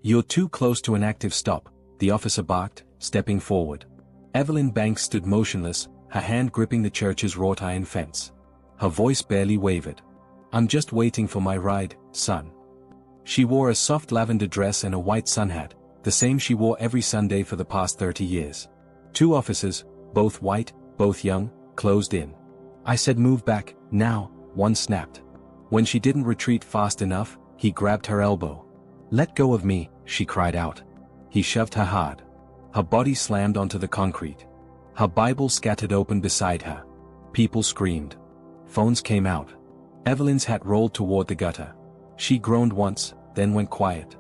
You're too close to an active stop, the officer barked, stepping forward. Evelyn Banks stood motionless, her hand gripping the church's wrought iron fence. Her voice barely wavered. I'm just waiting for my ride, son. She wore a soft lavender dress and a white sun hat, the same she wore every Sunday for the past 30 years. Two officers, both white, both young, closed in. I said move back, now, one snapped. When she didn't retreat fast enough, he grabbed her elbow. Let go of me, she cried out. He shoved her hard. Her body slammed onto the concrete. Her Bible scattered open beside her. People screamed. Phones came out. Evelyn's hat rolled toward the gutter. She groaned once, then went quiet.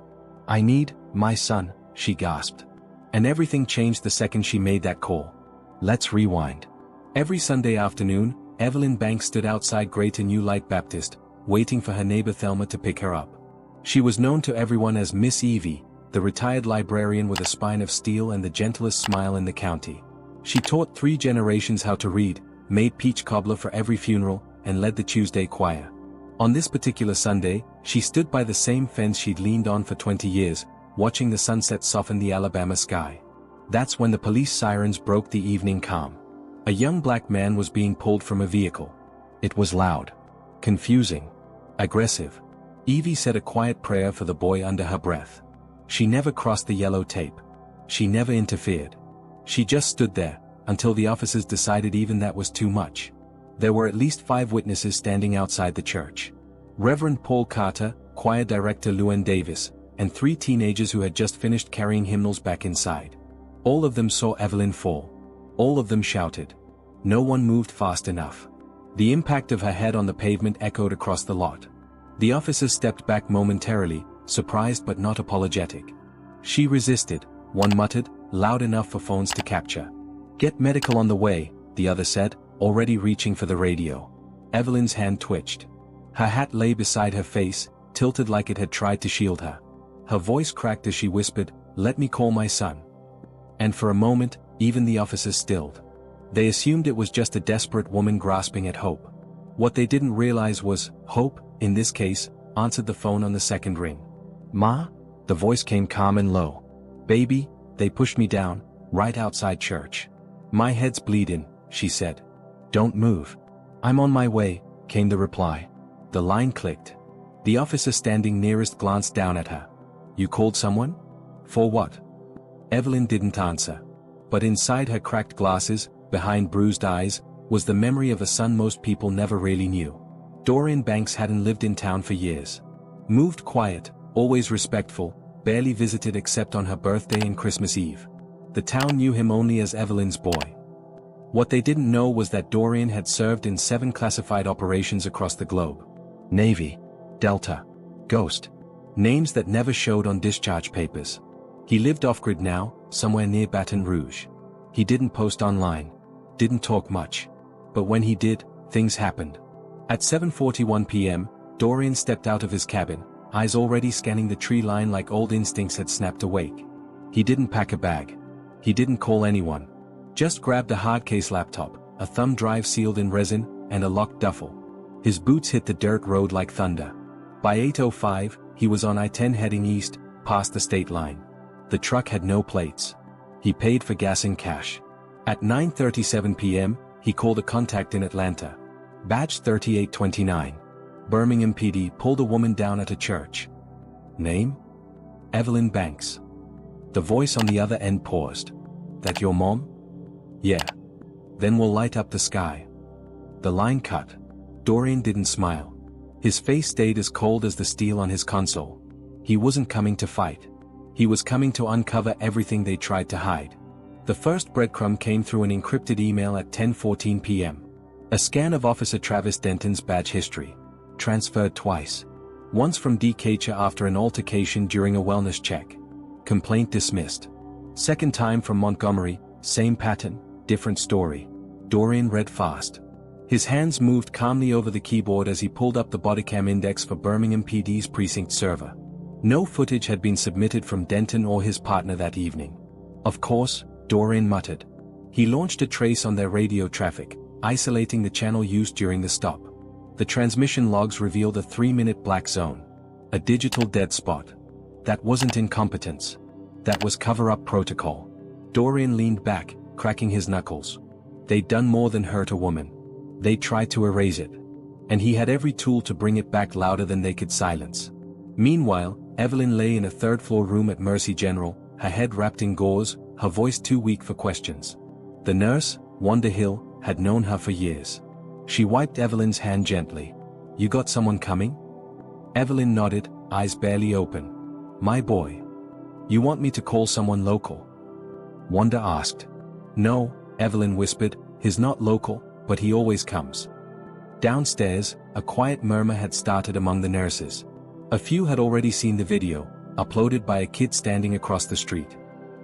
I need my son, she gasped. And everything changed the second she made that call. Let's rewind. Every Sunday afternoon, Evelyn Banks stood outside Greater New Light Baptist, waiting for her neighbor Thelma to pick her up. She was known to everyone as Miss Evie, the retired librarian with a spine of steel and the gentlest smile in the county. She taught 3 generations how to read, made peach cobbler for every funeral, and led the Tuesday choir. On this particular Sunday, she stood by the same fence she'd leaned on for 20 years, watching the sunset soften the Alabama sky. That's when the police sirens broke the evening calm. A young black man was being pulled from a vehicle. It was loud, confusing, aggressive. Evie said a quiet prayer for the boy under her breath. She never crossed the yellow tape. She never interfered. She just stood there, until the officers decided even that was too much. There were at least 5 witnesses standing outside the church. Reverend Paul Carter, choir director Luann Davis, and 3 teenagers who had just finished carrying hymnals back inside. All of them saw Evelyn fall. All of them shouted. No one moved fast enough. The impact of her head on the pavement echoed across the lot. The officers stepped back momentarily, surprised but not apologetic. She resisted, one muttered, loud enough for phones to capture. Get medical on the way, the other said, already reaching for the radio. Evelyn's hand twitched. Her hat lay beside her face, tilted like it had tried to shield her. Her voice cracked as she whispered, let me call my son. And for a moment, even the officers stilled. They assumed it was just a desperate woman grasping at hope. What they didn't realize was, hope, in this case, answered the phone on the second ring. Ma? The voice came calm and low. Baby, they pushed me down, right outside church. My head's bleeding, she said. Don't move. I'm on my way, came the reply. The line clicked. The officer standing nearest glanced down at her. You called someone? For what? Evelyn didn't answer. But inside her cracked glasses, behind bruised eyes, was the memory of a son most people never really knew. Dorian Banks hadn't lived in town for years. Moved quiet, always respectful, barely visited except on her birthday and Christmas Eve. The town knew him only as Evelyn's boy. What they didn't know was that Dorian had served in 7 classified operations across the globe. Navy, Delta, Ghost. Names that never showed on discharge papers. He lived off-grid now, somewhere near Baton Rouge. He didn't post online. Didn't talk much. But when he did, things happened. At 7:41 p.m., Dorian stepped out of his cabin, eyes already scanning the tree line like old instincts had snapped awake. He didn't pack a bag. He didn't call anyone. Just grabbed a hardcase laptop, a thumb drive sealed in resin, and a locked duffel. His boots hit the dirt road like thunder. By 8:05, he was on I-10 heading east, past the state line. The truck had no plates. He paid for gas in cash. At 9:37 p.m., he called a contact in Atlanta. Badge 3829. Birmingham PD pulled a woman down at a church. Name? Evelyn Banks. The voice on the other end paused. That your mom? Yeah. Then we'll light up the sky. The line cut. Dorian didn't smile. His face stayed as cold as the steel on his console. He wasn't coming to fight. He was coming to uncover everything they tried to hide. The first breadcrumb came through an encrypted email at 10:14 p.m. A scan of Officer Travis Denton's badge history. Transferred twice. Once from DKCHA after an altercation during a wellness check. Complaint dismissed. Second time from Montgomery, same pattern, different story. Dorian read fast. His hands moved calmly over the keyboard as he pulled up the bodycam index for Birmingham PD's precinct server. No footage had been submitted from Denton or his partner that evening. Of course, Dorian muttered. He launched a trace on their radio traffic, isolating the channel used during the stop. The transmission logs revealed a 3-minute black zone. A digital dead spot. That wasn't incompetence. That was cover-up protocol. Dorian leaned back, cracking his knuckles. They'd done more than hurt a woman. They tried to erase it. And he had every tool to bring it back louder than they could silence. Meanwhile, Evelyn lay in a third-floor room at Mercy General, her head wrapped in gauze, her voice too weak for questions. The nurse, Wanda Hill, had known her for years. She wiped Evelyn's hand gently. "You got someone coming?" Evelyn nodded, eyes barely open. "My boy. You want me to call someone local?" Wanda asked. "No," Evelyn whispered, "he's not local, but he always comes." Downstairs, a quiet murmur had started among the nurses. A few had already seen the video, uploaded by a kid standing across the street.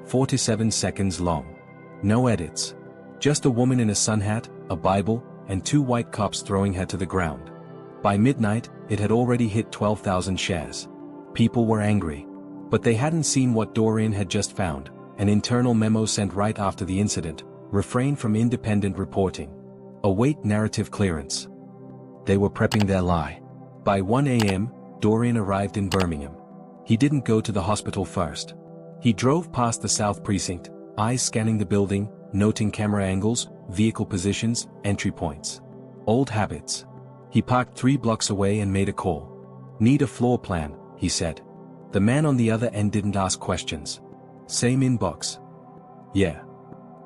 47 seconds long. No edits. Just a woman in a sun hat, a Bible, and 2 white cops throwing her to the ground. By midnight, it had already hit 12,000 shares. People were angry. But they hadn't seen what Dorian had just found, an internal memo sent right after the incident: refrain from independent reporting. Await narrative clearance. They were prepping their lie. By 1 a.m., Dorian arrived in Birmingham. He didn't go to the hospital first. He drove past the South Precinct, eyes scanning the building, noting camera angles, vehicle positions, entry points. Old habits. He parked 3 blocks away and made a call. "Need a floor plan," he said. The man on the other end didn't ask questions. "Same inbox?" "Yeah."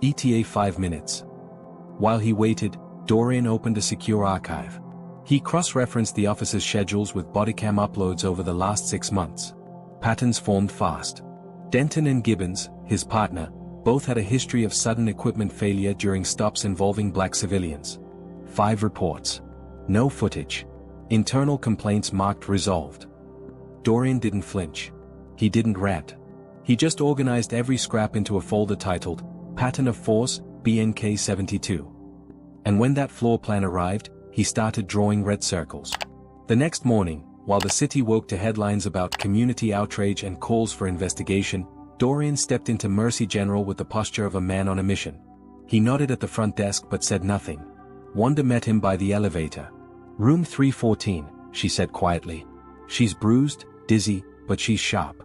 "ETA 5 minutes." While he waited, Dorian opened a secure archive. He cross-referenced the officer's schedules with bodycam uploads over the last 6 months. Patterns formed fast. Denton and Gibbons, his partner, both had a history of sudden equipment failure during stops involving black civilians. 5 reports. No footage. Internal complaints marked resolved. Dorian didn't flinch. He didn't rant. He just organized every scrap into a folder titled, Pattern of Force, BNK 72. And when that floor plan arrived, he started drawing red circles. The next morning, while the city woke to headlines about community outrage and calls for investigation, Dorian stepped into Mercy General with the posture of a man on a mission. He nodded at the front desk but said nothing. Wanda met him by the elevator. "Room 314, she said quietly. "She's bruised, dizzy, but she's sharp."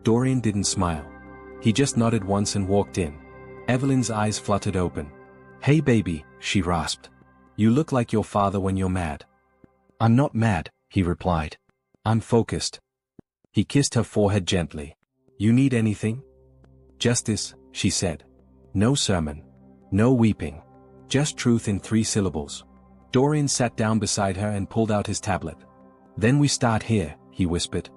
Dorian didn't smile. He just nodded once and walked in. Evelyn's eyes fluttered open. "Hey baby," she rasped. "You look like your father when you're mad." "I'm not mad," he replied. "I'm focused." He kissed her forehead gently. "You need anything?" "Justice," she said. "No sermon. No weeping. Just truth in 3 syllables." Dorian sat down beside her and pulled out his tablet. "Then we start here," he whispered.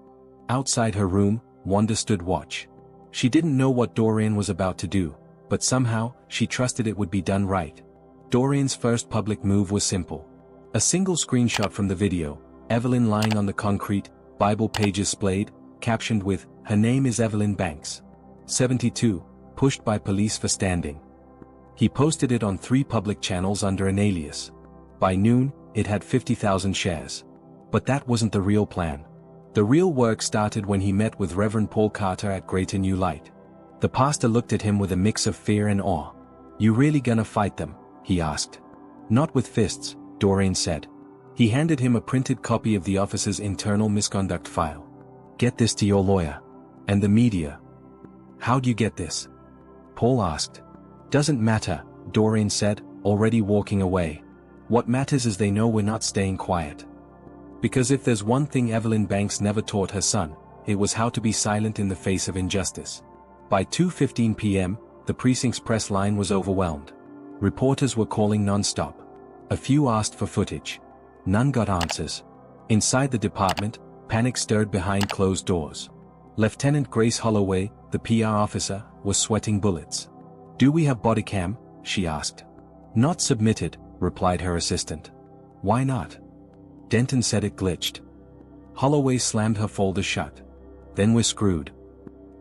Outside her room, Wanda stood watch. She didn't know what Dorian was about to do, but somehow, she trusted it would be done right. Dorian's first public move was simple. A single screenshot from the video, Evelyn lying on the concrete, Bible pages splayed, captioned with, "Her name is Evelyn Banks. 72, pushed by police for standing." He posted it on 3 public channels under an alias. By noon, it had 50,000 shares. But that wasn't the real plan. The real work started when he met with Reverend Paul Carter at Greater New Light. The pastor looked at him with a mix of fear and awe. "You really gonna fight them?" he asked. "Not with fists," Dorian said. He handed him a printed copy of the officer's internal misconduct file. "Get this to your lawyer. And the media." "How'd you get this?" Paul asked. "Doesn't matter," Dorian said, already walking away. "What matters is they know we're not staying quiet." Because if there's one thing Evelyn Banks never taught her son, it was how to be silent in the face of injustice. By 2:15 p.m., the precinct's press line was overwhelmed. Reporters were calling non-stop. A few asked for footage. None got answers. Inside the department, panic stirred behind closed doors. Lieutenant Grace Holloway, the PR officer, was sweating bullets. "Do we have body cam?" she asked. "Not submitted," replied her assistant. "Why not?" Denton said it glitched. Holloway slammed her folder shut. "Then we're screwed."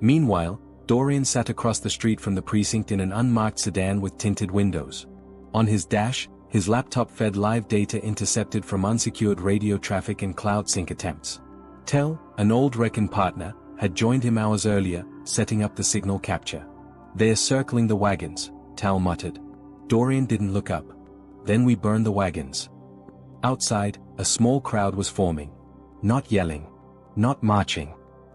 Meanwhile, Dorian sat across the street from the precinct in an unmarked sedan with tinted windows. On his dash, his laptop fed live data intercepted from unsecured radio traffic and cloud sync attempts. Tell, an old Recon partner, had joined him hours earlier, setting up the signal capture. "They're circling the wagons," Tal muttered. Dorian didn't look up. "Then we burn the wagons." Outside, a small crowd was forming. Not yelling. Not marching.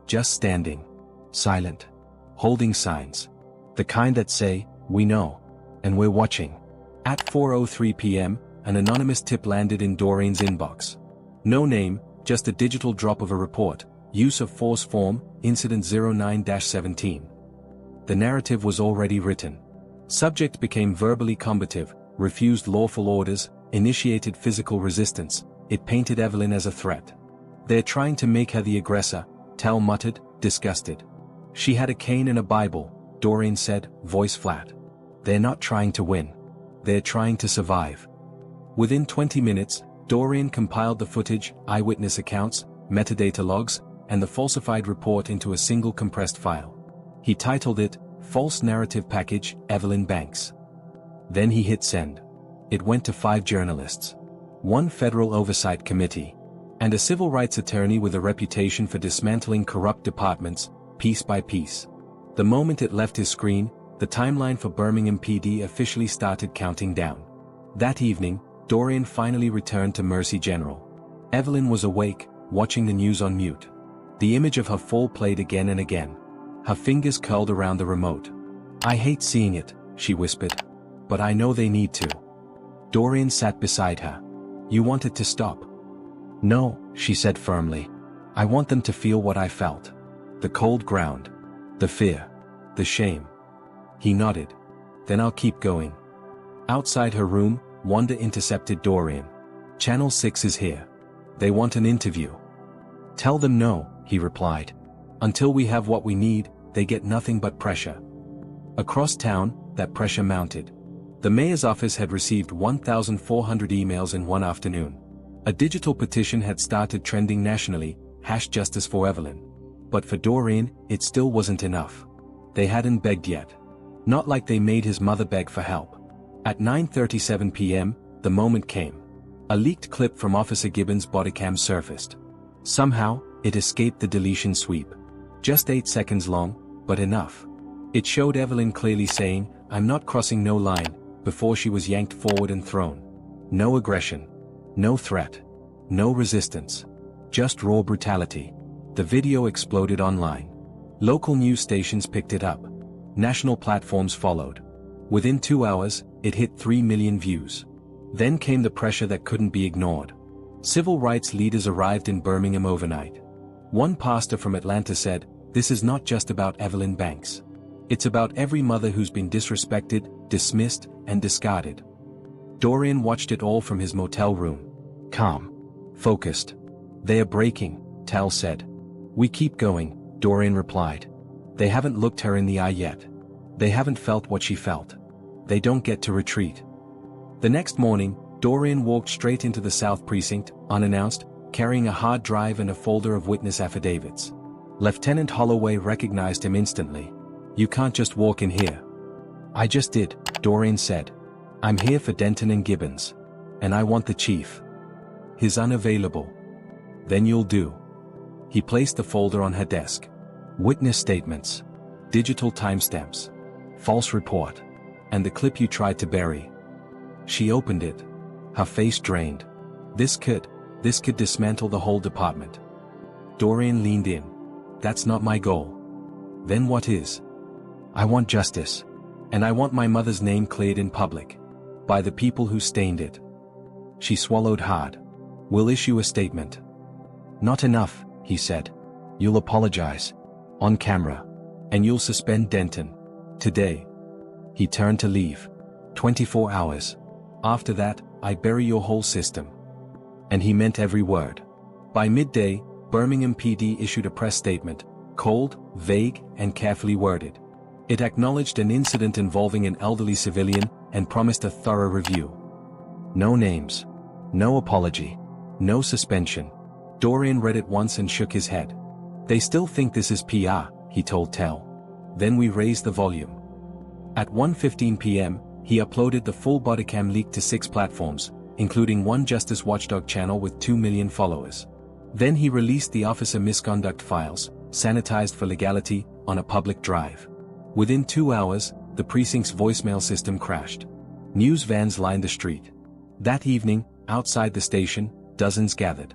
just standing. Silent. Holding signs. The kind that say, "We know. And we're watching." At 4:03 p.m., an anonymous tip landed in Doreen's inbox. No name, just a digital drop of a report, use of force form, incident 09-17. The narrative was already written. Subject became verbally combative, refused lawful orders, initiated physical resistance. It painted Evelyn as a threat. "They're trying to make her the aggressor," Tal muttered, disgusted. "She had a cane and a Bible," Doreen said, voice flat. "They're not trying to win. They're trying to survive." Within 20 minutes, Doreen compiled the footage, eyewitness accounts, metadata logs, and the falsified report into a single compressed file. He titled it, "False Narrative Package, Evelyn Banks." Then he hit send. It went to 5 journalists. 1 federal oversight committee. And a civil rights attorney with a reputation for dismantling corrupt departments, piece by piece. The moment it left his screen, the timeline for Birmingham PD officially started counting down. That evening, Doreen finally returned to Mercy General. Evelyn was awake, watching the news on mute. The image of her fall played again and again. Her fingers curled around the remote. "I hate seeing it," she whispered. "But I know they need to." Doreen sat beside her. "You want it to stop?" "No," she said firmly. "I want them to feel what I felt. The cold ground. The fear. The shame." He nodded. "Then I'll keep going." Outside her room, Wanda intercepted Doreen. "Channel 6 is here. They want an interview." "Tell them no," he replied. "Until we have what we need, they get nothing but pressure." Across town, that pressure mounted. The mayor's office had received 1,400 emails in one afternoon. A digital petition had started trending nationally, #JusticeForEvelyn. But for Doreen, it still wasn't enough. They hadn't begged yet. Not like they made his mother beg for help. At 9:37 p.m., the moment came. A leaked clip from Officer Gibbons' bodycam surfaced. Somehow, it escaped the deletion sweep. Just 8 seconds long, but enough. It showed Evelyn clearly saying, "I'm not crossing no line," before she was yanked forward and thrown. No aggression. No threat. No resistance. Just raw brutality. The video exploded online. Local news stations picked it up. National platforms followed. Within 2 hours, it hit 3 million views. Then came the pressure that couldn't be ignored. Civil rights leaders arrived in Birmingham overnight. One pastor from Atlanta said, "This is not just about Evelyn Banks. It's about every mother who's been disrespected, dismissed, and discarded." Doreen watched it all from his motel room. Calm. Focused. "They are breaking," Tal said. "We keep going," Doreen replied. "They haven't looked her in the eye yet. They haven't felt what she felt. They don't get to retreat." The next morning, Doreen walked straight into the South Precinct, unannounced, carrying a hard drive and a folder of witness affidavits. Lieutenant Holloway recognized him instantly. "You can't just walk in here." "I just did," Doreen said. "I'm here for Denton and Gibbons. And I want the chief." "He's unavailable." "Then you'll do." He placed the folder on her desk. Witness statements. Digital timestamps. False report. And the clip you tried to bury. She opened it. Her face drained. This could dismantle the whole department." Doreen leaned in. "That's not my goal." "Then what is?" "I want justice. And I want my mother's name cleared in public. By the people who stained it." She swallowed hard. "We'll issue a statement." "Not enough," he said. "You'll apologize. On camera. And you'll suspend Denton. Today." He turned to leave. 24 hours. "After that, I bury your whole system." And he meant every word. By midday, Birmingham PD issued a press statement, cold, vague, and carefully worded. It acknowledged an incident involving an elderly civilian and promised a thorough review. No names. No apology. No suspension. Doreen read it once and shook his head. "They still think this is PR," he told Tal. Then we raised the volume. At 1:15 p.m., he uploaded the full bodycam leak to 6 platforms, including one Justice Watchdog channel with 2 million followers. Then he released the officer misconduct files, sanitized for legality, on a public drive. Within 2 hours, the precinct's voicemail system crashed. News vans lined the street. That evening, outside the station, dozens gathered.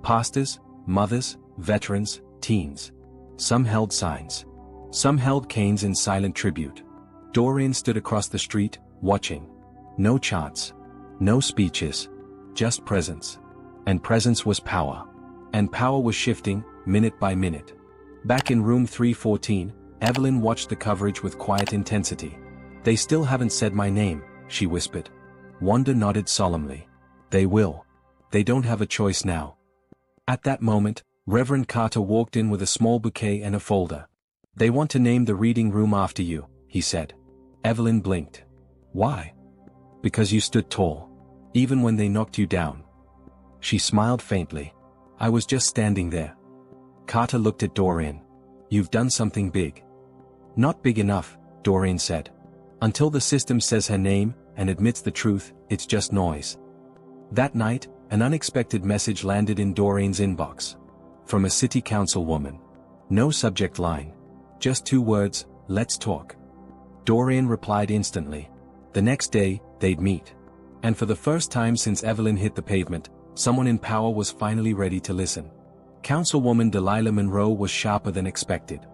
Pastors, mothers, veterans, teens. Some held signs. Some held canes in silent tribute. Doreen stood across the street, watching. No chants. No speeches. Just presence. And presence was power. And power was shifting, minute by minute. Back in room 314, Evelyn watched the coverage with quiet intensity. "They still haven't said my name," she whispered. Wanda nodded solemnly. "They will. They don't have a choice now." At that moment, Reverend Carter walked in with a small bouquet and a folder. "They want to name the reading room after you," he said. Evelyn blinked. "Why?" "Because you stood tall. Even when they knocked you down." She smiled faintly. "I was just standing there." Carter looked at Doreen. "You've done something big." "Not big enough," Doreen said. "Until the system says her name, and admits the truth, it's just noise." That night, an unexpected message landed in Doreen's inbox. From a city councilwoman. No subject line. Just 2 words, "Let's talk." Doreen replied instantly. The next day, they'd meet. And for the first time since Evelyn hit the pavement, someone in power was finally ready to listen. Councilwoman Delilah Monroe was sharper than expected.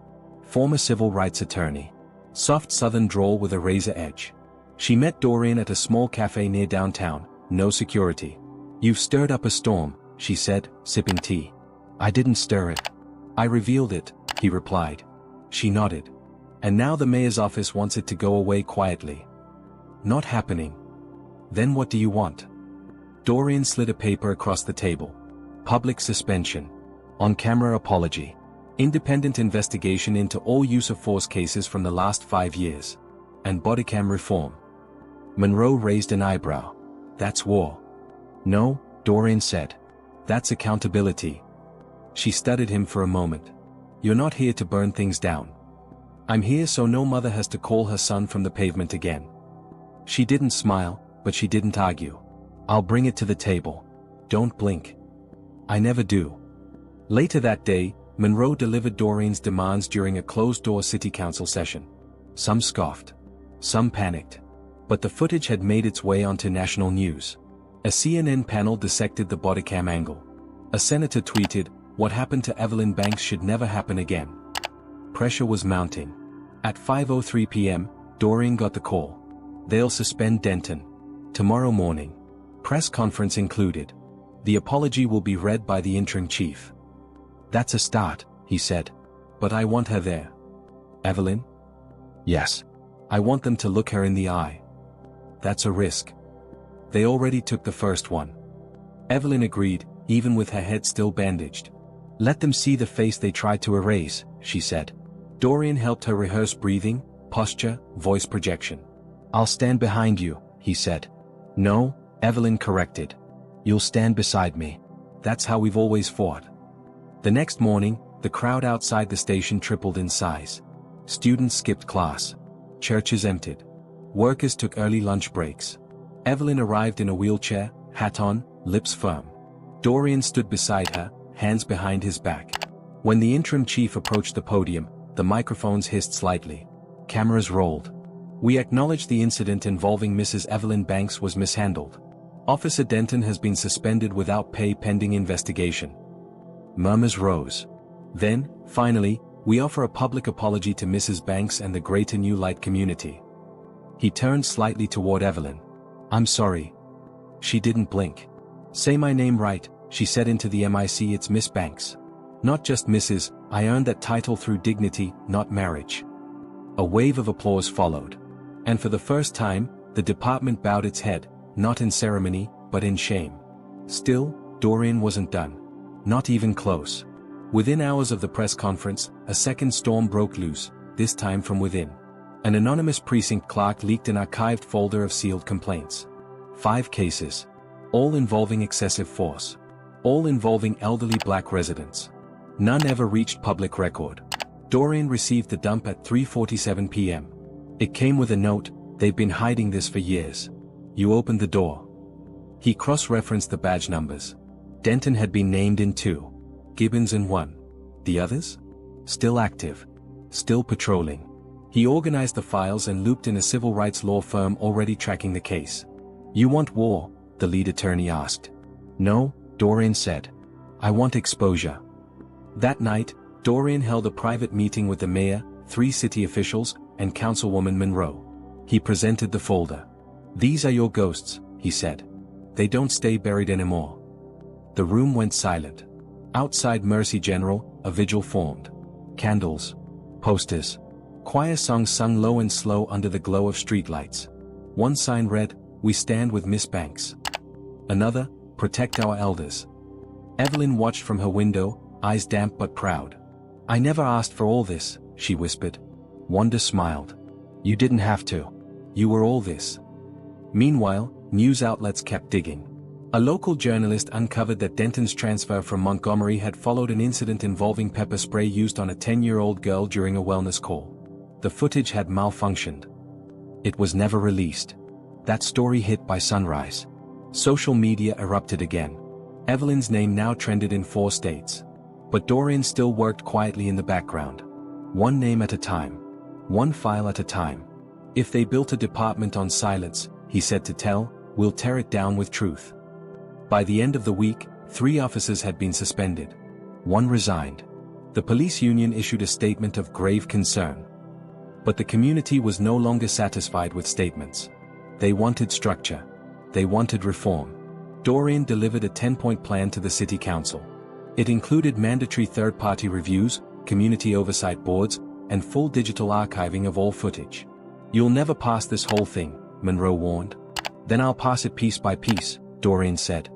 Former civil rights attorney. Soft southern drawl with a razor edge. She met Doreen at a small cafe near downtown, no security. "You've stirred up a storm," she said, sipping tea. "I didn't stir it. I revealed it," he replied. She nodded. "And now the mayor's office wants it to go away quietly." "Not happening." "Then what do you want?" Doreen slid a paper across the table. "Public suspension. On-camera apology. Independent investigation into all use of force cases from the last 5 years. And bodycam reform." Monroe raised an eyebrow. "That's war." "No," Doreen said. "That's accountability." She studied him for a moment. "You're not here to burn things down. I'm here so no mother has to call her son from the pavement again." She didn't smile, but she didn't argue. "I'll bring it to the table. Don't blink." "I never do." Later that day, Monroe delivered Doreen's demands during a closed-door city council session. Some scoffed. Some panicked. But the footage had made its way onto national news. A CNN panel dissected the bodycam angle. A senator tweeted, "What happened to Evelyn Banks should never happen again." Pressure was mounting. At 5:03 p.m., Doreen got the call. "They'll suspend Denton. Tomorrow morning. Press conference included. The apology will be read by the interim chief." "That's a start," he said. "But I want her there." "Evelyn?" "Yes. I want them to look her in the eye." "That's a risk." "They already took the first one." Evelyn agreed, even with her head still bandaged. "Let them see the face they tried to erase," she said. Doreen helped her rehearse breathing, posture, voice projection. "I'll stand behind you," he said. "No," Evelyn corrected. "You'll stand beside me. That's how we've always fought." The next morning, the crowd outside the station tripled in size. Students skipped class. Churches emptied. Workers took early lunch breaks. Evelyn arrived in a wheelchair, hat on, lips firm. Doreen stood beside her, hands behind his back. When the interim chief approached the podium, the microphones hissed slightly. Cameras rolled. "We acknowledge the incident involving Mrs. Evelyn Banks was mishandled. Officer Denton has been suspended without pay pending investigation." Murmurs rose. Then, finally, "We offer a public apology to Mrs. Banks and the greater New Light community." He turned slightly toward Evelyn. "I'm sorry." She didn't blink. "Say my name right," she said into the mic. "It's Miss Banks. Not just Mrs. I earned that title through dignity, not marriage." A wave of applause followed. And for the first time, the department bowed its head, not in ceremony, but in shame. Still, Doreen wasn't done. Not even close. Within hours of the press conference, a second storm broke loose, this time from within. An anonymous precinct clerk leaked an archived folder of sealed complaints. 5 cases. All involving excessive force. All involving elderly black residents. None ever reached public record. Doreen received the dump at 3:47 p.m. It came with a note, "They've been hiding this for years. You opened the door." He cross-referenced the badge numbers. Denton had been named in 2. Gibbons in 1. The others? Still active. Still patrolling. He organized the files and looped in a civil rights law firm already tracking the case. "You want war?" the lead attorney asked. "No," Doreen said. "I want exposure." That night, Dorian held a private meeting with the mayor, 3 city officials, and Councilwoman Monroe. He presented the folder. "These are your ghosts," he said. "They don't stay buried anymore." The room went silent. Outside Mercy General, a vigil formed. Candles. Posters. Choir songs sung low and slow under the glow of streetlights. One sign read, "We stand with Miss Banks." Another, "Protect our elders." Evelyn watched from her window, eyes damp but proud. "I never asked for all this," she whispered. Wanda smiled. "You didn't have to. You were all this." Meanwhile, news outlets kept digging. A local journalist uncovered that Denton's transfer from Montgomery had followed an incident involving pepper spray used on a 10-year-old girl during a wellness call. The footage had malfunctioned. It was never released. That story hit by sunrise. Social media erupted again. Evelyn's name now trended in 4 states. But Dorian still worked quietly in the background. One name at a time. One file at a time. "If they built a department on silence," he said to Tell, "we'll tear it down with truth." By the end of the week, 3 officers had been suspended. 1 resigned. The police union issued a statement of grave concern. But the community was no longer satisfied with statements. They wanted structure. They wanted reform. Dorian delivered a 10-point plan to the city council. It included mandatory third-party reviews, community oversight boards, and full digital archiving of all footage. "You'll never pass this whole thing," Monroe warned. "Then I'll pass it piece by piece," Dorian said.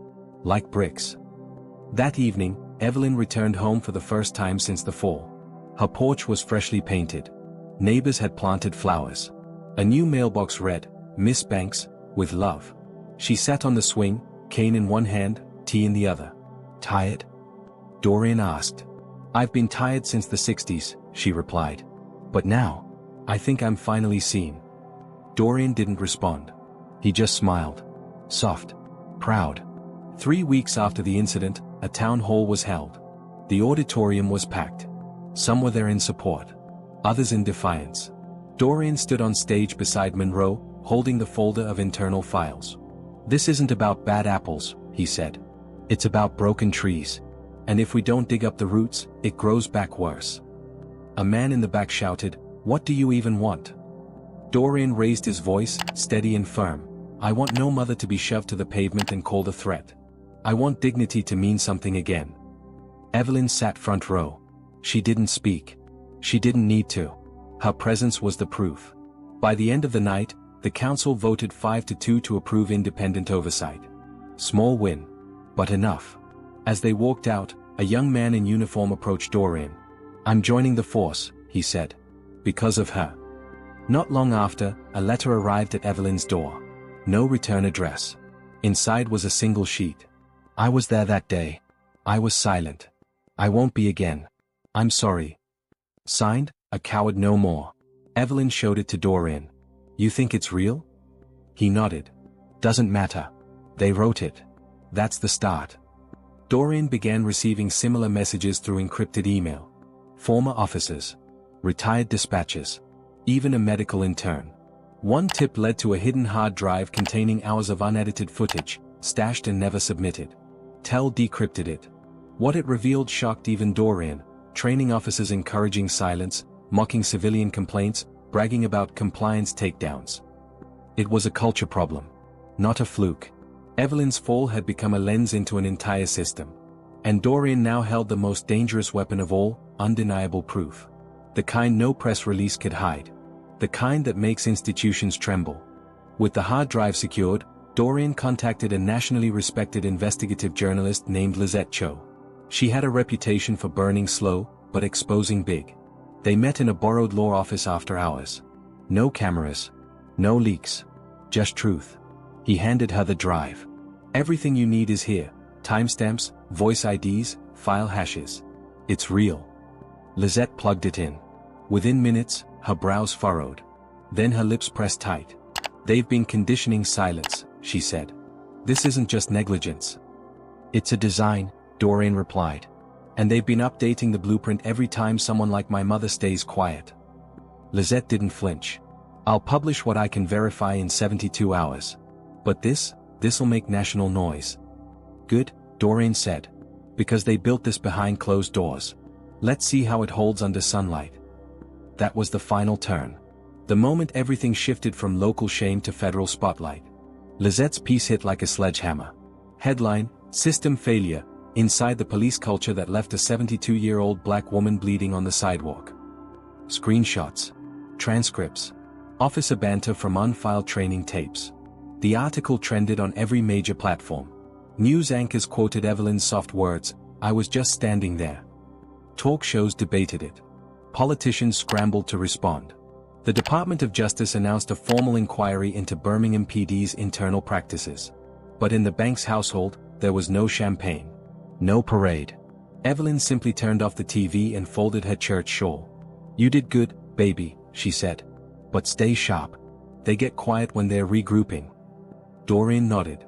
"Like bricks." That evening, Evelyn returned home for the first time since the fall. Her porch was freshly painted. Neighbors had planted flowers. A new mailbox read, "Miss Banks, with love." She sat on the swing, cane in one hand, tea in the other. "Tired?" Dorian asked. "I've been tired since the 60s, she replied. "But now, I think I'm finally seen." Dorian didn't respond. He just smiled. Soft. Proud. 3 weeks after the incident, a town hall was held. The auditorium was packed. Some were there in support. Others in defiance. Dorian stood on stage beside Monroe, holding the folder of internal files. "This isn't about bad apples," he said. "It's about broken trees. And if we don't dig up the roots, it grows back worse." A man in the back shouted, "What do you even want?" Dorian raised his voice, steady and firm. "I want no mother to be shoved to the pavement and called a threat. I want dignity to mean something again." Evelyn sat front row. She didn't speak. She didn't need to. Her presence was the proof. By the end of the night, the council voted 5-2 to approve independent oversight. Small win. But enough. As they walked out, a young man in uniform approached Dorian. "I'm joining the force," he said. "Because of her." Not long after, a letter arrived at Evelyn's door. No return address. Inside was a single sheet. "I was there that day. I was silent. I won't be again. I'm sorry." Signed, "A Coward No More." Evelyn showed it to Dorian. "You think it's real?" He nodded. "Doesn't matter. They wrote it. That's the start." Dorian began receiving similar messages through encrypted email. Former officers. Retired dispatchers. Even a medical intern. One tip led to a hidden hard drive containing hours of unedited footage, stashed and never submitted. Tell decrypted it. What it revealed shocked even Dorian. Training officers encouraging silence, mocking civilian complaints, bragging about compliance takedowns. It was a culture problem. Not a fluke. Evelyn's fall had become a lens into an entire system. And Dorian now held the most dangerous weapon of all, undeniable proof. The kind no press release could hide. The kind that makes institutions tremble. With the hard drive secured, Dorian contacted a nationally respected investigative journalist named Lizette Cho. She had a reputation for burning slow, but exposing big. They met in a borrowed law office after hours. No cameras. No leaks. Just truth. He handed her the drive. "Everything you need is here. Timestamps, voice IDs, file hashes. It's real." Lizette plugged it in. Within minutes, her brows furrowed. Then her lips pressed tight. "They've been conditioning silence," she said. "This isn't just negligence. It's a design," Dorian replied. "And they've been updating the blueprint every time someone like my mother stays quiet." Lizette didn't flinch. "I'll publish what I can verify in 72 hours. But this'll make national noise." "Good," Dorian said. "Because they built this behind closed doors. Let's see how it holds under sunlight. That was the final turn. The moment everything shifted from local shame to federal spotlight. Lizette's piece hit like a sledgehammer. Headline: System Failure, inside the police culture that left a 72-year-old black woman bleeding on the sidewalk. Screenshots. Transcripts. Officer banter from unfiled training tapes. The article trended on every major platform. News anchors quoted Evelyn's soft words, "I was just standing there." Talk shows debated it. Politicians scrambled to respond. The Department of Justice announced a formal inquiry into Birmingham PD's internal practices. But in the Banks household, there was no champagne. No parade. Evelyn simply turned off the TV and folded her church shawl. "You did good, baby," she said. "But stay sharp. They get quiet when they're regrouping." Dorian nodded.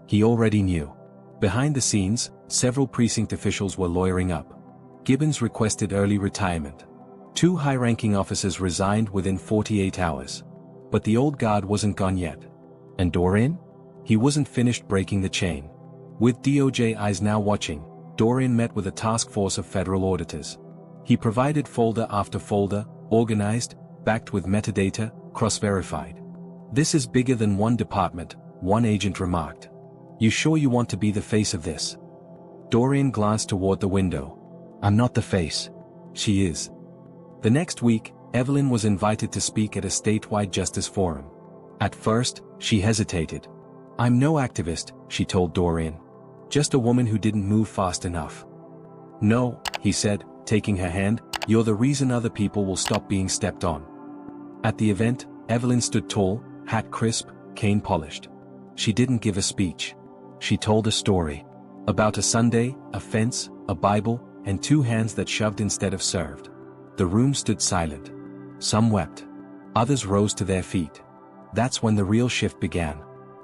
He already knew. Behind the scenes, several precinct officials were lawyering up. Gibbons requested early retirement. 2 high-ranking officers resigned within 48 hours. But the old guard wasn't gone yet. And Dorian? He wasn't finished breaking the chain. With DOJ eyes now watching, Dorian met with a task force of federal auditors. He provided folder after folder, organized, backed with metadata, cross-verified. "This is bigger than one department," one agent remarked. "You sure you want to be the face of this?" Dorian glanced toward the window. "I'm not the face. She is." The next week, Evelyn was invited to speak at a statewide justice forum. At first, she hesitated. "I'm no activist," she told Dorian. "Just a woman who didn't move fast enough." "No," he said, taking her hand, "you're the reason other people will stop being stepped on." At the event, Evelyn stood tall, hat crisp, cane polished. She didn't give a speech. She told a story. About a Sunday, a fence, a Bible, and 2 hands that shoved instead of served. The room stood silent. Some wept. Others rose to their feet. That's when the real shift began.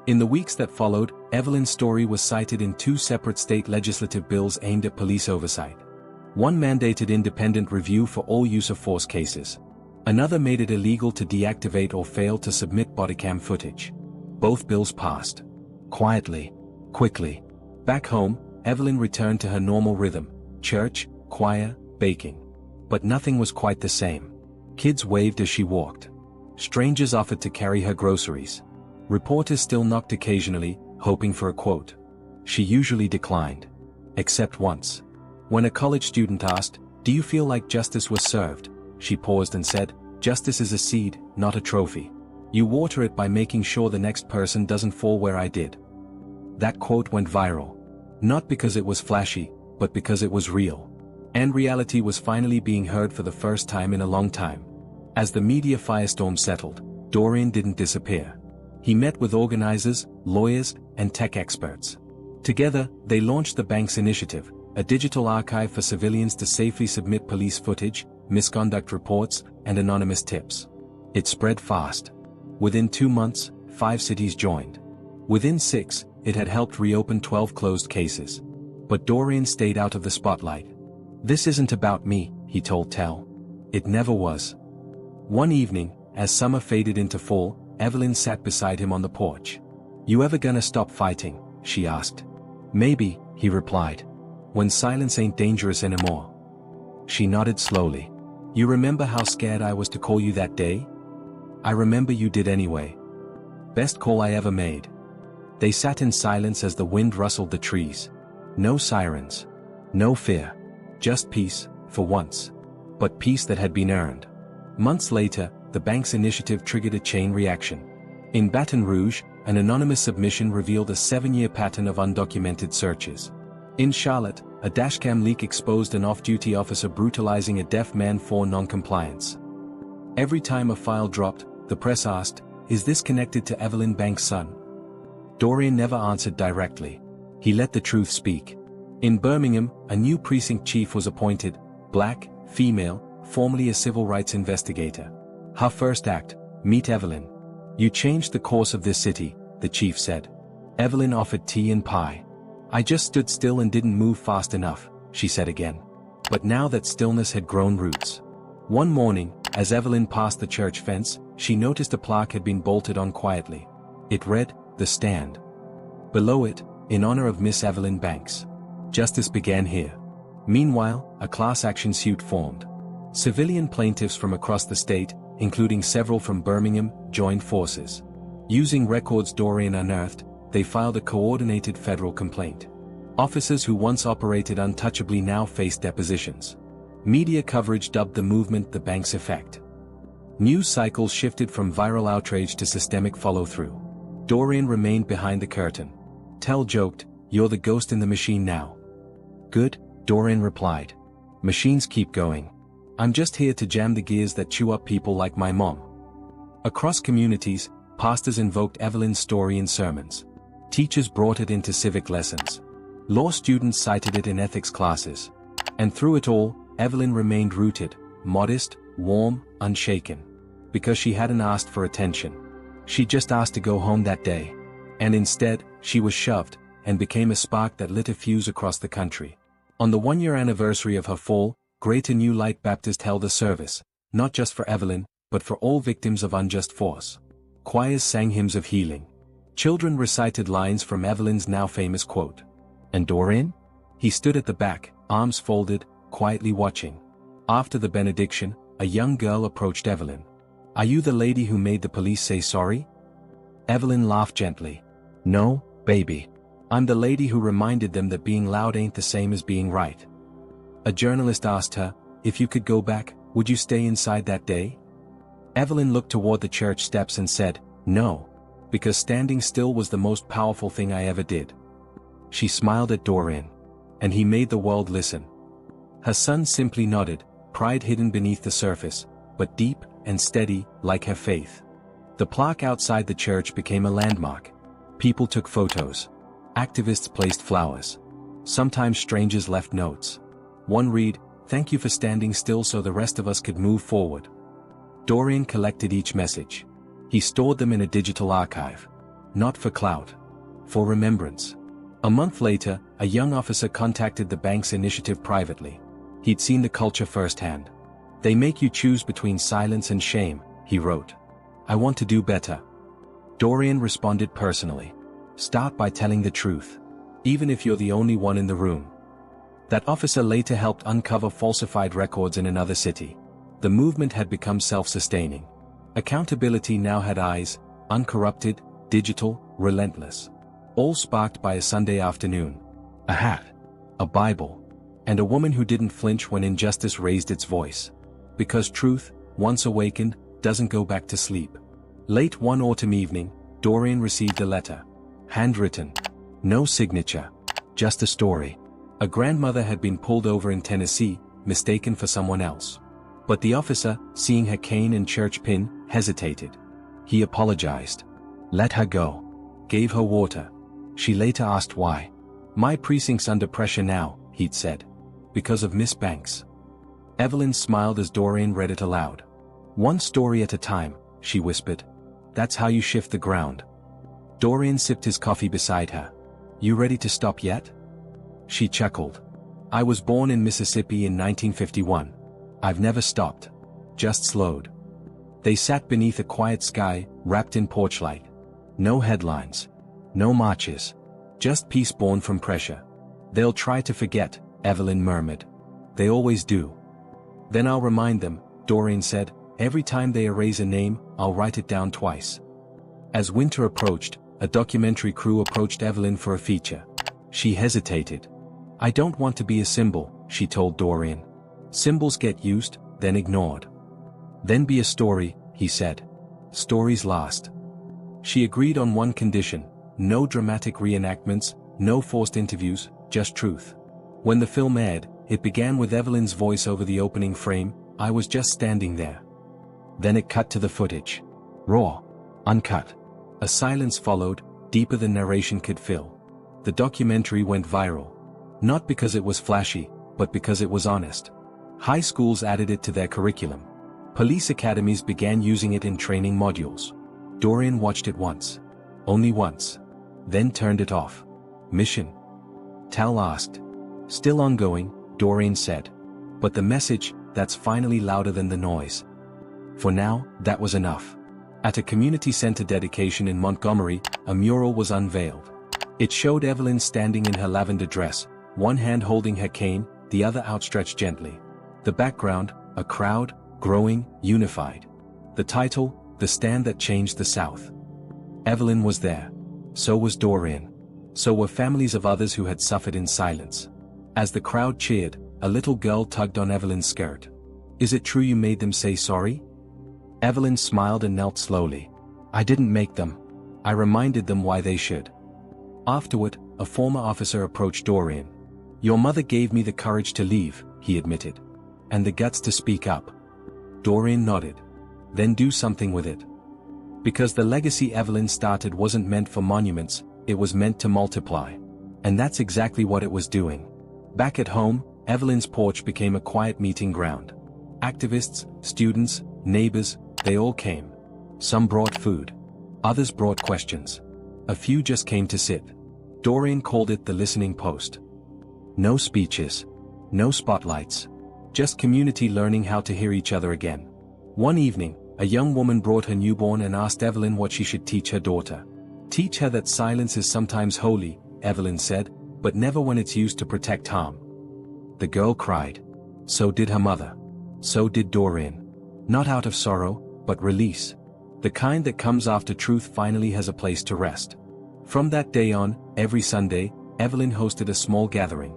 In the weeks that followed, Evelyn's story was cited in 2 separate state legislative bills aimed at police oversight. One mandated independent review for all use of force cases. Another made it illegal to deactivate or fail to submit bodycam footage. Both bills passed. Quietly. Quickly. Back home, Evelyn returned to her normal rhythm: church, choir, baking. But nothing was quite the same. Kids waved as she walked. Strangers offered to carry her groceries. Reporters still knocked occasionally, hoping for a quote. She usually declined. Except once. When a college student asked, "Do you feel like justice was served?" she paused and said, "Justice is a seed, not a trophy. You water it by making sure the next person doesn't fall where I did." That quote went viral. Not because it was flashy, but because it was real. And reality was finally being heard for the first time in a long time. As the media firestorm settled, Dorian didn't disappear. He met with organizers, lawyers, and tech experts. Together, they launched the Banks Initiative, a digital archive for civilians to safely submit police footage, misconduct reports, and anonymous tips. It spread fast. Within 2 months, 5 cities joined. Within 6, it had helped reopen 12 closed cases. But Dorian stayed out of the spotlight. "This isn't about me," he told Tell. It never was. One evening, as summer faded into fall, Evelyn sat beside him on the porch. "You ever gonna stop fighting?" she asked. "Maybe," he replied. "When silence ain't dangerous anymore." She nodded slowly. "You remember how scared I was to call you that day?" "I remember you did anyway. Best call I ever made." They sat in silence as the wind rustled the trees. No sirens. No fear. Just peace, for once. But peace that had been earned. Months later, the Banks Initiative triggered a chain reaction. In Baton Rouge, an anonymous submission revealed a 7-year pattern of undocumented searches. In Charlotte, a dashcam leak exposed an off-duty officer brutalizing a deaf man for non-compliance. Every time a file dropped, the press asked, "Is this connected to Evelyn Banks' son?" Dorian never answered directly. He let the truth speak. In Birmingham, a new precinct chief was appointed, black, female, formerly a civil rights investigator. Her first act: meet Evelyn. "You changed the course of this city," the chief said. Evelyn offered tea and pie. "I just stood still and didn't move fast enough," she said again. But now that stillness had grown roots. One morning, as Evelyn passed the church fence, she noticed a plaque had been bolted on quietly. It read, "The Stand." Below it, "In honor of Miss Evelyn Banks. Justice began here." Meanwhile, a class action suit formed. Civilian plaintiffs from across the state, including several from Birmingham, joined forces. Using records Doreen unearthed, they filed a coordinated federal complaint. Officers who once operated untouchably now faced depositions. Media coverage dubbed the movement the Banks Effect. News cycles shifted from viral outrage to systemic follow-through. Doreen remained behind the curtain. Tell joked, "You're the ghost in the machine now." "Good," Doreen replied. "Machines keep going. I'm just here to jam the gears that chew up people like my mom." Across communities, pastors invoked Evelyn's story in sermons. Teachers brought it into civic lessons. Law students cited it in ethics classes. And through it all, Evelyn remained rooted, modest, warm, unshaken. Because she hadn't asked for attention. She just asked to go home that day. And instead, she was shoved, and became a spark that lit a fuse across the country. On the one-year anniversary of her fall, Greater New Light Baptist held a service, not just for Evelyn, but for all victims of unjust force. Choirs sang hymns of healing. Children recited lines from Evelyn's now famous quote. And Doreen? He stood at the back, arms folded, quietly watching. After the benediction, a young girl approached Evelyn. "Are you the lady who made the police say sorry?" Evelyn laughed gently. "No, baby. I'm the lady who reminded them that being loud ain't the same as being right." A journalist asked her, "If you could go back, would you stay inside that day?" Evelyn looked toward the church steps and said, "No. Because standing still was the most powerful thing I ever did." She smiled at Doreen. "And he made the world listen." Her son simply nodded, pride hidden beneath the surface, but deep and steady, like her faith. The plaque outside the church became a landmark. People took photos. Activists placed flowers. Sometimes strangers left notes. One read, "Thank you for standing still so the rest of us could move forward." Doreen collected each message. He stored them in a digital archive. Not for clout. For remembrance. A month later, a young officer contacted the Banks Initiative privately. He'd seen the culture firsthand. "They make you choose between silence and shame," he wrote. "I want to do better." Doreen responded personally. "Start by telling the truth. Even if you're the only one in the room." That officer later helped uncover falsified records in another city. The movement had become self-sustaining. Accountability now had eyes, uncorrupted, digital, relentless. All sparked by a Sunday afternoon. A hat. A Bible. And a woman who didn't flinch when injustice raised its voice. Because truth, once awakened, doesn't go back to sleep. Late one autumn evening, Doreen received a letter. Handwritten. No signature. Just a story. A grandmother had been pulled over in Tennessee, mistaken for someone else. But the officer, seeing her cane and church pin, hesitated. He apologized. Let her go. Gave her water. She later asked why. "My precinct's under pressure now," he'd said. "Because of Miss Banks." Evelyn smiled as Doreen read it aloud. "One story at a time," she whispered. "That's how you shift the ground." Doreen sipped his coffee beside her. "You ready to stop yet?" She chuckled. "I was born in Mississippi in 1951. I've never stopped. Just slowed." They sat beneath a quiet sky, wrapped in porch light. No headlines. No marches. Just peace born from pressure. "They'll try to forget," Evelyn murmured. "They always do." "Then I'll remind them," Doreen said. "Every time they erase a name, I'll write it down twice." As winter approached, a documentary crew approached Evelyn for a feature. She hesitated. "I don't want to be a symbol," she told Doreen. "Symbols get used, then ignored." "Then be a story," he said. "Stories last." She agreed on one condition: no dramatic reenactments, no forced interviews, just truth. When the film aired, it began with Evelyn's voice over the opening frame, "I was just standing there." Then it cut to the footage. Raw. Uncut. A silence followed, deeper than narration could fill. The documentary went viral. Not because it was flashy, but because it was honest. High schools added it to their curriculum. Police academies began using it in training modules. Doreen watched it once. Only once. Then turned it off. "Mission?" Tal asked. "Still ongoing," Doreen said. "But the message, that's finally louder than the noise." For now, that was enough. At a community center dedication in Montgomery, a mural was unveiled. It showed Evelyn standing in her lavender dress, one hand holding her cane, the other outstretched gently. The background, a crowd, growing, unified. The title, The Stand That Changed the South. Evelyn was there. So was Dorian. So were families of others who had suffered in silence. As the crowd cheered, a little girl tugged on Evelyn's skirt. "Is it true you made them say sorry?" Evelyn smiled and knelt slowly. "I didn't make them. I reminded them why they should." Afterward, a former officer approached Dorian. "Your mother gave me the courage to leave," he admitted. "And the guts to speak up." Dorian nodded. "Then do something with it." Because the legacy Evelyn started wasn't meant for monuments, it was meant to multiply. And that's exactly what it was doing. Back at home, Evelyn's porch became a quiet meeting ground. Activists, students, neighbors, they all came. Some brought food. Others brought questions. A few just came to sit. Dorian called it the listening post. No speeches. No spotlights. Just community learning how to hear each other again. One evening, a young woman brought her newborn and asked Evelyn what she should teach her daughter. "Teach her that silence is sometimes holy," Evelyn said, "but never when it's used to protect harm." The girl cried. So did her mother. So did Dorian. Not out of sorrow, but release. The kind that comes after truth finally has a place to rest. From that day on, every Sunday, Evelyn hosted a small gathering.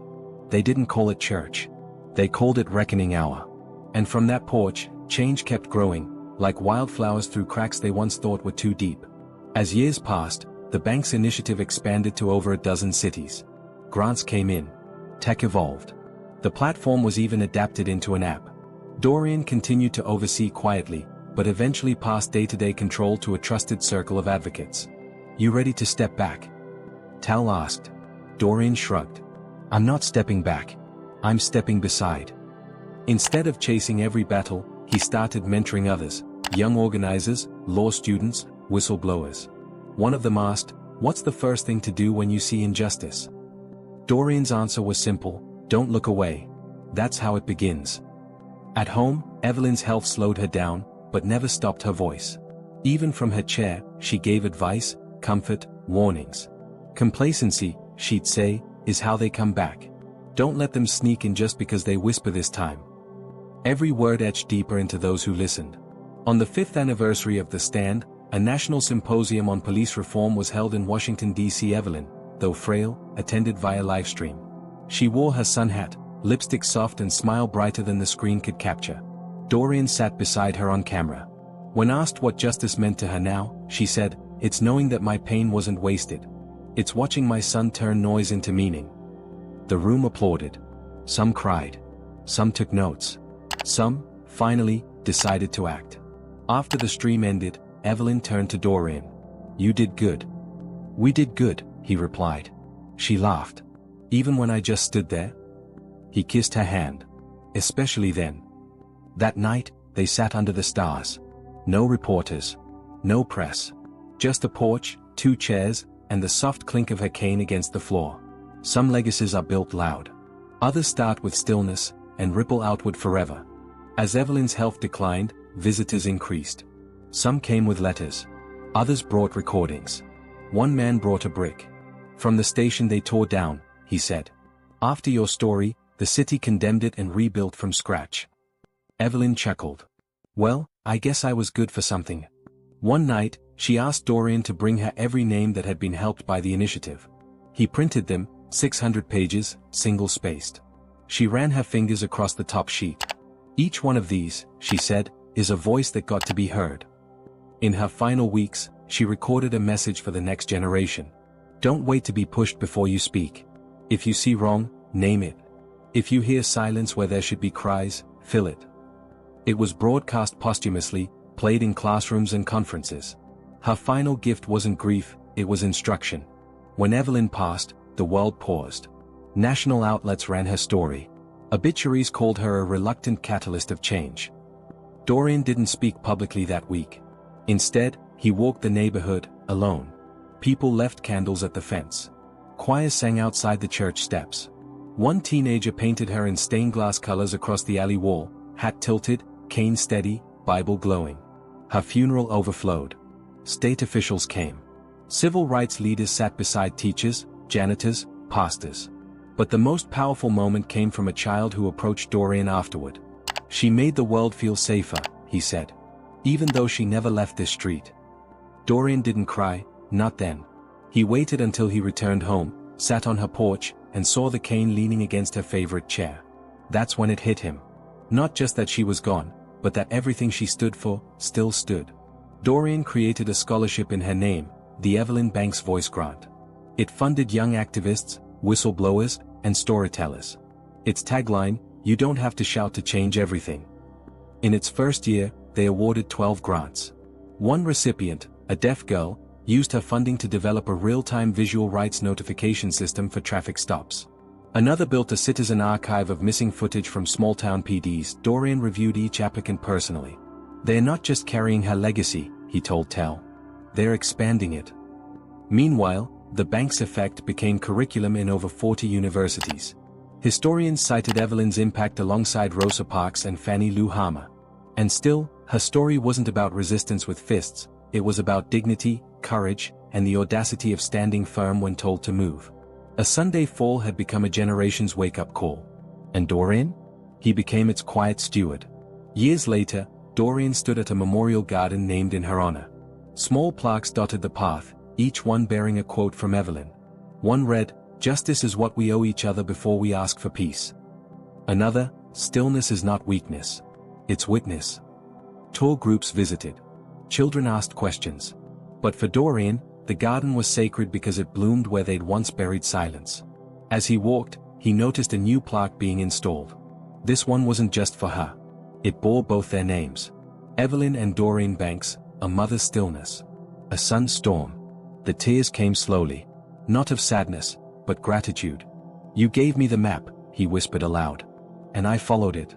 They didn't call it church. They called it Reckoning Hour. And from that porch, change kept growing, like wildflowers through cracks they once thought were too deep. As years passed, the bank's initiative expanded to over a dozen cities. Grants came in. Tech evolved. The platform was even adapted into an app. Dorian continued to oversee quietly, but eventually passed day-to-day control to a trusted circle of advocates. "You ready to step back?" Tal asked. Dorian shrugged. "I'm not stepping back. I'm stepping beside." Instead of chasing every battle, he started mentoring others, young organizers, law students, whistleblowers. One of them asked, "What's the first thing to do when you see injustice?" Dorian's answer was simple: don't look away. That's how it begins. At home, Evelyn's health slowed her down, but never stopped her voice. Even from her chair, she gave advice, comfort, warnings. "Complacency," she'd say, "is how they come back. Don't let them sneak in just because they whisper this time." Every word etched deeper into those who listened. On the 5th anniversary of The Stand, a national symposium on police reform was held in Washington, D.C. Evelyn, though frail, attended via livestream. She wore her sun hat, lipstick soft and smile brighter than the screen could capture. Dorian sat beside her on camera. When asked what justice meant to her now, she said, "It's knowing that my pain wasn't wasted. It's watching my son turn noise into meaning." The room applauded. Some cried. Some took notes. Some, finally, decided to act. After the stream ended, Evelyn turned to Dorian. "You did good." "We did good," he replied. She laughed. "Even when I just stood there?" He kissed her hand. "Especially then." That night, they sat under the stars. No reporters. No press. Just a porch, 2 chairs, and the soft clink of her cane against the floor. Some legacies are built loud. Others start with stillness, and ripple outward forever. As Evelyn's health declined, visitors increased. Some came with letters. Others brought recordings. One man brought a brick. "From the station they tore down," he said. "After your story, the city condemned it and rebuilt from scratch." Evelyn chuckled. "Well, I guess I was good for something." One night, she asked Dorian to bring her every name that had been helped by the initiative. He printed them, 600 pages, single-spaced. She ran her fingers across the top sheet. "Each one of these," she said, "is a voice that got to be heard." In her final weeks, she recorded a message for the next generation. Don't wait to be pushed before you speak. If you see wrong, name it. If you hear silence where there should be cries, fill it. It was broadcast posthumously, played in classrooms and conferences. Her final gift wasn't grief, it was instruction. When Evelyn passed, the world paused. National outlets ran her story. Obituaries called her a reluctant catalyst of change. Dorian didn't speak publicly that week. Instead, he walked the neighborhood, alone. People left candles at the fence. Choirs sang outside the church steps. One teenager painted her in stained glass colors across the alley wall, hat tilted, cane steady, Bible glowing. Her funeral overflowed. State officials came. Civil rights leaders sat beside teachers, janitors, pastors. But the most powerful moment came from a child who approached Dorian afterward. "She made the world feel safer," he said. "Even though she never left this street." Dorian didn't cry, not then. He waited until he returned home, sat on her porch, and saw the cane leaning against her favorite chair. That's when it hit him. Not just that she was gone, but that everything she stood for, still stood. Dorian created a scholarship in her name, the Evelyn Banks Voice Grant. It funded young activists, whistleblowers, and storytellers. Its tagline, "You don't have to shout to change everything." In its first year, they awarded 12 grants. One recipient, a deaf girl, used her funding to develop a real-time visual rights notification system for traffic stops. Another built a citizen archive of missing footage from small-town PDs. Dorian reviewed each applicant personally. "They're not just carrying her legacy," he told Tell. "They're expanding it." Meanwhile, the Banks Effect became curriculum in over 40 universities. Historians cited Evelyn's impact alongside Rosa Parks and Fannie Lou Hamer. And still, her story wasn't about resistance with fists, it was about dignity, courage, and the audacity of standing firm when told to move. A Sunday fall had become a generation's wake-up call. And Dorian? He became its quiet steward. Years later, Dorian stood at a memorial garden named in her honor. Small plaques dotted the path, each one bearing a quote from Evelyn. One read, "Justice is what we owe each other before we ask for peace." Another, "Stillness is not weakness. It's witness." Tour groups visited. Children asked questions. But for Dorian, the garden was sacred because it bloomed where they'd once buried silence. As he walked, he noticed a new plaque being installed. This one wasn't just for her. It bore both their names. Evelyn and Dorian Banks, a mother's stillness. A son's storm. The tears came slowly. Not of sadness, but gratitude. "You gave me the map," he whispered aloud. "And I followed it."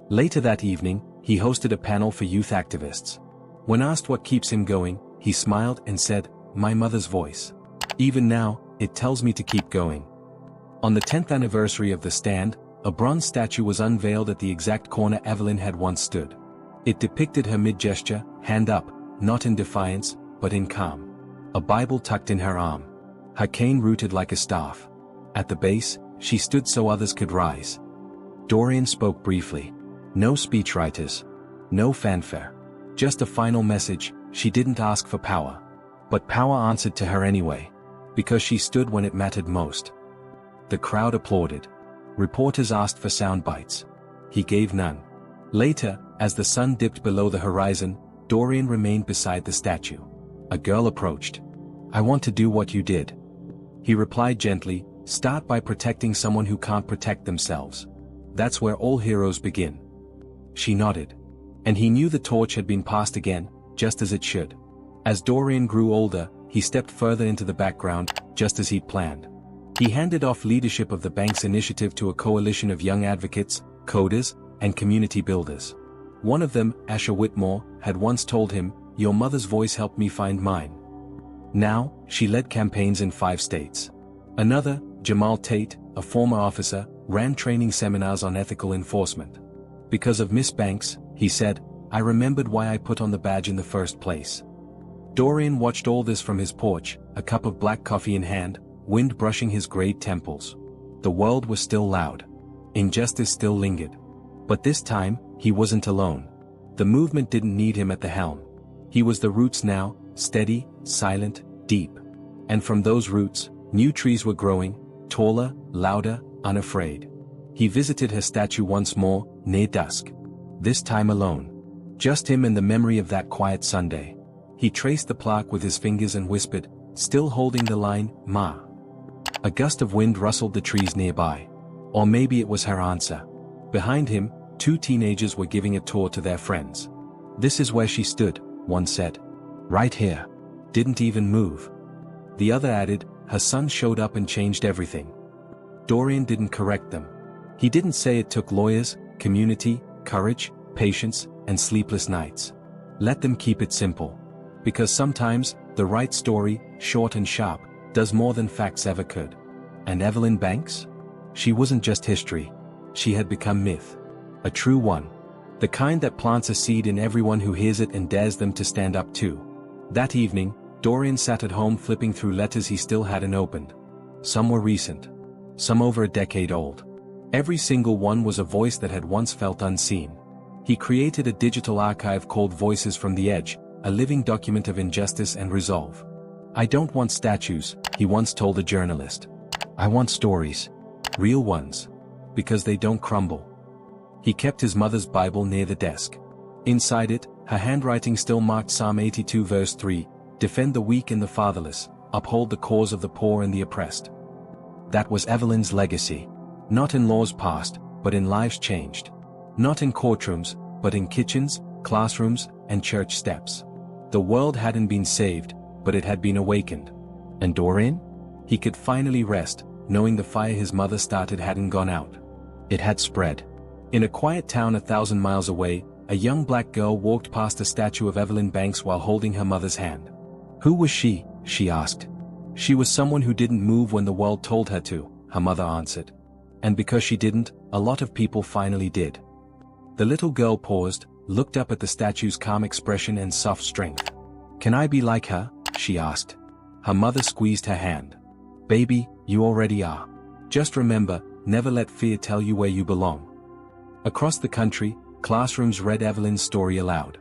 Later that evening, he hosted a panel for youth activists. When asked what keeps him going, he smiled and said, "My mother's voice. Even now, it tells me to keep going." On the 10th anniversary of the stand, a bronze statue was unveiled at the exact corner Evelyn had once stood. It depicted her mid-gesture, hand up, not in defiance, but in calm. A Bible tucked in her arm. Her cane rooted like a staff. At the base, she stood so others could rise. Dorian spoke briefly. No speechwriters. No fanfare. Just a final message. She didn't ask for power. But power answered to her anyway. Because she stood when it mattered most. The crowd applauded. Reporters asked for sound bites. He gave none. Later, as the sun dipped below the horizon, Dorian remained beside the statue. A girl approached. "I want to do what you did." He replied gently, "Start by protecting someone who can't protect themselves. That's where all heroes begin." She nodded. And he knew the torch had been passed again, just as it should. As Dorian grew older, he stepped further into the background, just as he'd planned. He handed off leadership of the Banks Initiative to a coalition of young advocates, coders, and community builders. One of them, Asher Whitmore, had once told him, "Your mother's voice helped me find mine." Now, she led campaigns in 5 states. Another, Jamal Tate, a former officer, ran training seminars on ethical enforcement. "Because of Miss Banks," he said, "I remembered why I put on the badge in the first place." Dorian watched all this from his porch, a cup of black coffee in hand, wind brushing his grayed temples. The world was still loud. Injustice still lingered. But this time, he wasn't alone. The movement didn't need him at the helm. He was the roots now, steady, silent, deep. And from those roots, new trees were growing, taller, louder, unafraid. He visited her statue once more, near dusk. This time alone. Just him and the memory of that quiet Sunday. He traced the plaque with his fingers and whispered, still holding the line, "Ma." A gust of wind rustled the trees nearby. Or maybe it was her answer. Behind him, 2 teenagers were giving a tour to their friends. "This is where she stood," one said. "Right here. Didn't even move." The other added, "Her son showed up and changed everything." Dorian didn't correct them. He didn't say it took lawyers, community, courage, patience, and sleepless nights. Let them keep it simple. Because sometimes, the right story, short and sharp, does more than facts ever could. And Evelyn Banks? She wasn't just history. She had become myth. A true one. The kind that plants a seed in everyone who hears it and dares them to stand up too. That evening, Dorian sat at home flipping through letters he still hadn't opened. Some were recent. some over a decade old. Every single one was a voice that had once felt unseen. He created a digital archive called Voices from the Edge, a living document of injustice and resolve. "I don't want statues," he once told a journalist. "I want stories. Real ones. Because they don't crumble." He kept his mother's Bible near the desk. Inside it, her handwriting still marked Psalm 82 verse 3, "Defend the weak and the fatherless, uphold the cause of the poor and the oppressed." That was Evelyn's legacy. Not in laws passed, but in lives changed. Not in courtrooms, but in kitchens, classrooms, and church steps. The world hadn't been saved, but it had been awakened. And Dorian? He could finally rest, knowing the fire his mother started hadn't gone out. It had spread. In a quiet town 1,000 miles away, a young black girl walked past a statue of Evelyn Banks while holding her mother's hand. Who was she? She asked. She was someone who didn't move when the world told her to, her mother answered. And because she didn't, a lot of people finally did. The little girl paused, looked up at the statue's calm expression and soft strength. "Can I be like her?" she asked. Her mother squeezed her hand. "Baby, you already are. Just remember, never let fear tell you where you belong." Across the country, classrooms read Evelyn's story aloud.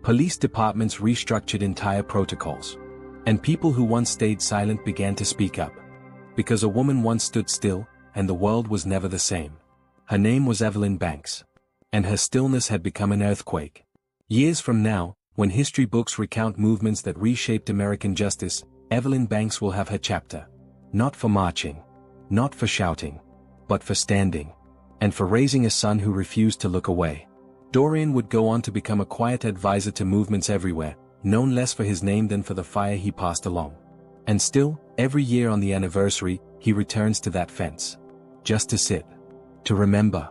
Police departments restructured entire protocols. And people who once stayed silent began to speak up. Because a woman once stood still, and the world was never the same. Her name was Evelyn Banks. And her stillness had become an earthquake. Years from now, when history books recount movements that reshaped American justice, Evelyn Banks will have her chapter. Not for marching. Not for shouting. But for standing. And for raising a son who refused to look away. Dorian would go on to become a quiet advisor to movements everywhere, known less for his name than for the fire he passed along. And still, every year on the anniversary, he returns to that fence. Just to sit. To remember.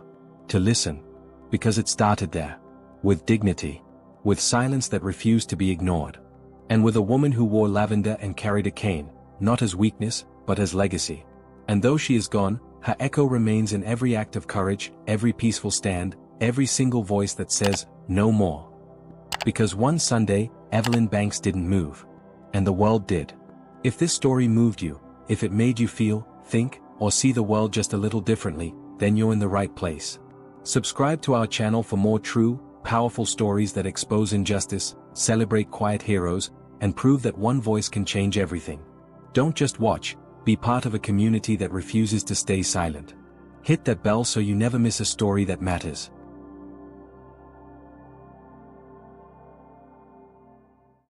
To listen. Because it started there. With dignity. With silence that refused to be ignored. And with a woman who wore lavender and carried a cane, not as weakness, but as legacy. And though she is gone, her echo remains in every act of courage, every peaceful stand, every single voice that says, "No more." Because one Sunday, Evelyn Banks didn't move. And the world did. If this story moved you, if it made you feel, think, or see the world just a little differently, then you're in the right place. Subscribe to our channel for more true, powerful stories that expose injustice, celebrate quiet heroes, and prove that one voice can change everything. Don't just watch, be part of a community that refuses to stay silent. Hit that bell so you never miss a story that matters.